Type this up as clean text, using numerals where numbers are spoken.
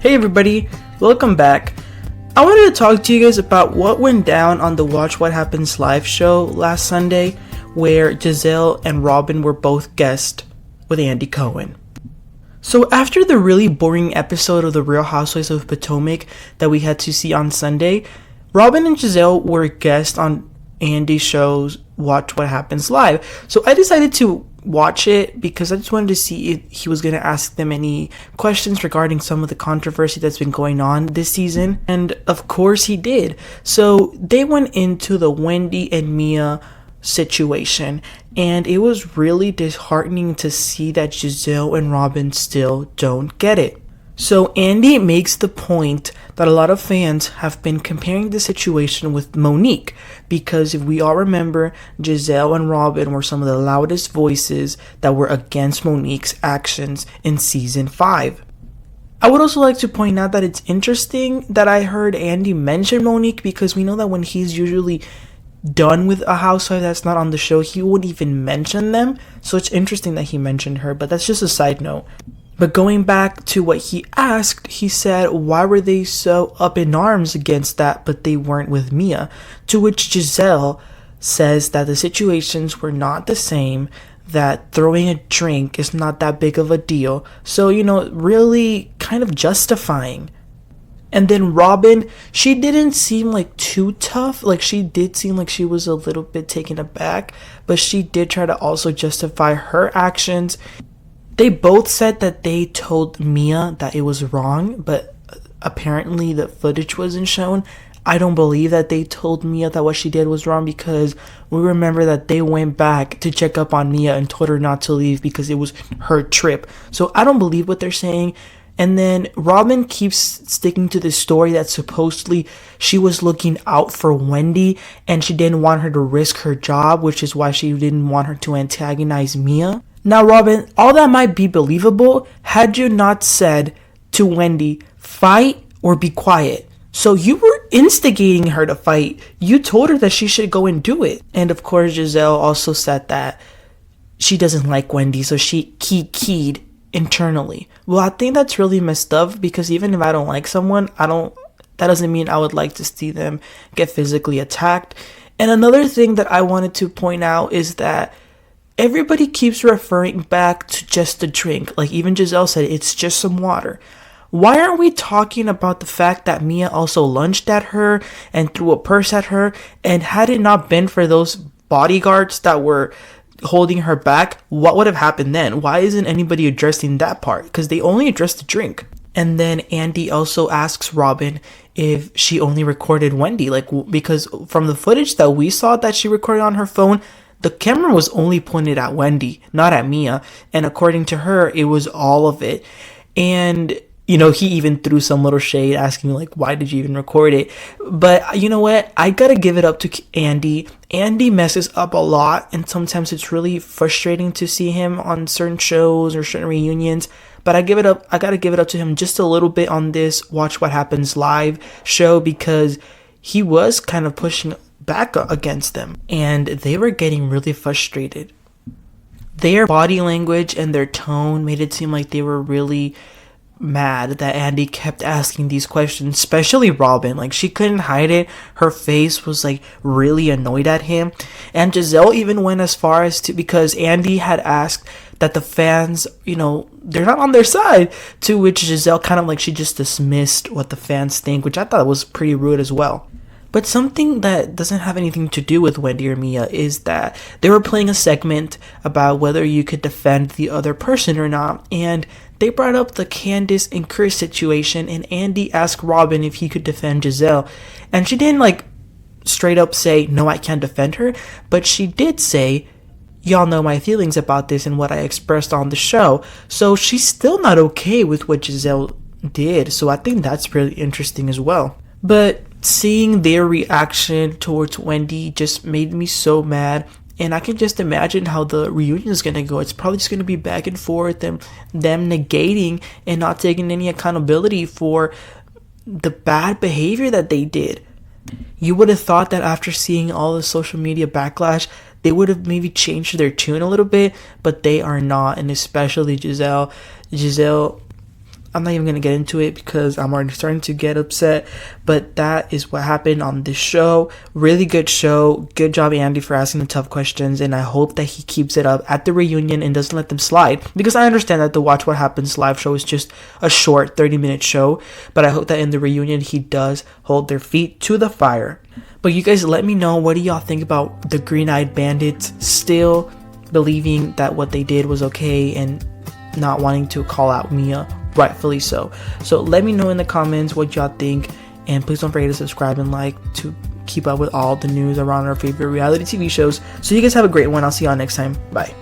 Hey everybody, welcome back. I wanted to talk to you guys about what went down on the Watch What Happens live show last Sunday, where Gizelle and Robin were both guests with Andy Cohen. So after the really boring episode of The Real Housewives of Potomac that we had to see on Sunday, Robin and Gizelle were guests on Andy's show's Watch What Happens Live. So I decided to watch it because I just wanted to see if he was going to ask them any questions regarding some of the controversy that's been going on this season. And of course he did. So they went into the Wendy and Mia situation, and it was really disheartening to see that Gizelle and Robin still don't get it. So Andy makes the point that a lot of fans have been comparing the situation with Monique, because if we all remember, Gizelle and Robin were some of the loudest voices that were against Monique's actions in season 5. I would also like to point out that it's interesting that I heard Andy mention Monique, because we know that when he's usually done with a housewife that's not on the show, he wouldn't even mention them. So it's interesting that he mentioned her, but that's just a side note. But going back to what he asked, he said, why were they so up in arms against that, but they weren't with Mia? To which Gizelle says that the situations were not the same, that throwing a drink is not that big of a deal. So, really kind of justifying. And then Robin, she didn't seem like too tough. Like, she did seem like she was a little bit taken aback, but she did try to also justify her actions. They both said that they told Mia that it was wrong, but apparently the footage wasn't shown. I don't believe that they told Mia that what she did was wrong, because we remember that they went back to check up on Mia and told her not to leave because it was her trip. So I don't believe what they're saying. And then Robin keeps sticking to the story that supposedly she was looking out for Wendy and she didn't want her to risk her job, which is why she didn't want her to antagonize Mia. Now, Robin, all that might be believable had you not said to Wendy, fight or be quiet. So you were instigating her to fight. You told her that she should go and do it. And of course, Gizelle also said that she doesn't like Wendy, so she keyed internally. Well, I think that's really messed up, because even if I don't like someone, that doesn't mean I would like to see them get physically attacked. And another thing that I wanted to point out is that everybody keeps referring back to just a drink. Like even Gizelle said, it's just some water. Why aren't we talking about the fact that Mia also lunged at her and threw a purse at her? And had it not been for those bodyguards that were holding her back, what would have happened then? Why isn't anybody addressing that part? Because they only addressed the drink. And then Andy also asks Robin if she only recorded Wendy. Because from the footage that we saw that she recorded on her phone, the camera was only pointed at Wendy, not at Mia. And according to her, it was all of it. And, he even threw some little shade asking, why did you even record it? But you know what? I gotta give it up to Andy. Andy messes up a lot, and sometimes it's really frustrating to see him on certain shows or certain reunions. But I gotta give it up to him just a little bit on this Watch What Happens Live show, because he was kind of pushing back against them, and they were getting really frustrated. Their body language and their tone made it seem like they were really mad that Andy kept asking these questions, especially Robin. She couldn't hide it. Her face was really annoyed at him. And Gizelle even went as far as to, because Andy had asked that the fans, they're not on their side, to which Gizelle kind of she just dismissed what the fans think, which I thought was pretty rude as well. But something that doesn't have anything to do with Wendy or Mia is that they were playing a segment about whether you could defend the other person or not. And they brought up the Candace and Chris situation, and Andy asked Robin if he could defend Gizelle. And she didn't straight up say, no, I can't defend her. But she did say, y'all know my feelings about this and what I expressed on the show. So she's still not okay with what Gizelle did. So I think that's really interesting as well. But seeing their reaction towards Wendy just made me so mad. And I can just imagine how the reunion is going to go. It's probably just going to be back and forth, and them negating and not taking any accountability for the bad behavior that they did. You would have thought that after seeing all the social media backlash, they would have maybe changed their tune a little bit, but they are not. And especially Gizelle, I'm not even going to get into it because I'm already starting to get upset. But that is what happened on this show. Really good show. Good job, Andy, for asking the tough questions. And I hope that he keeps it up at the reunion and doesn't let them slide. Because I understand that the Watch What Happens live show is just a short 30-minute show. But I hope that in the reunion he does hold their feet to the fire. But you guys, let me know, what do y'all think about the Green-Eyed Bandits still believing that what they did was okay and not wanting to call out Mia? Rightfully so. So let me know in the comments what y'all think, and please don't forget to subscribe and like to keep up with all the news around our favorite reality TV shows. So you guys have a great one. I'll see y'all next time. Bye.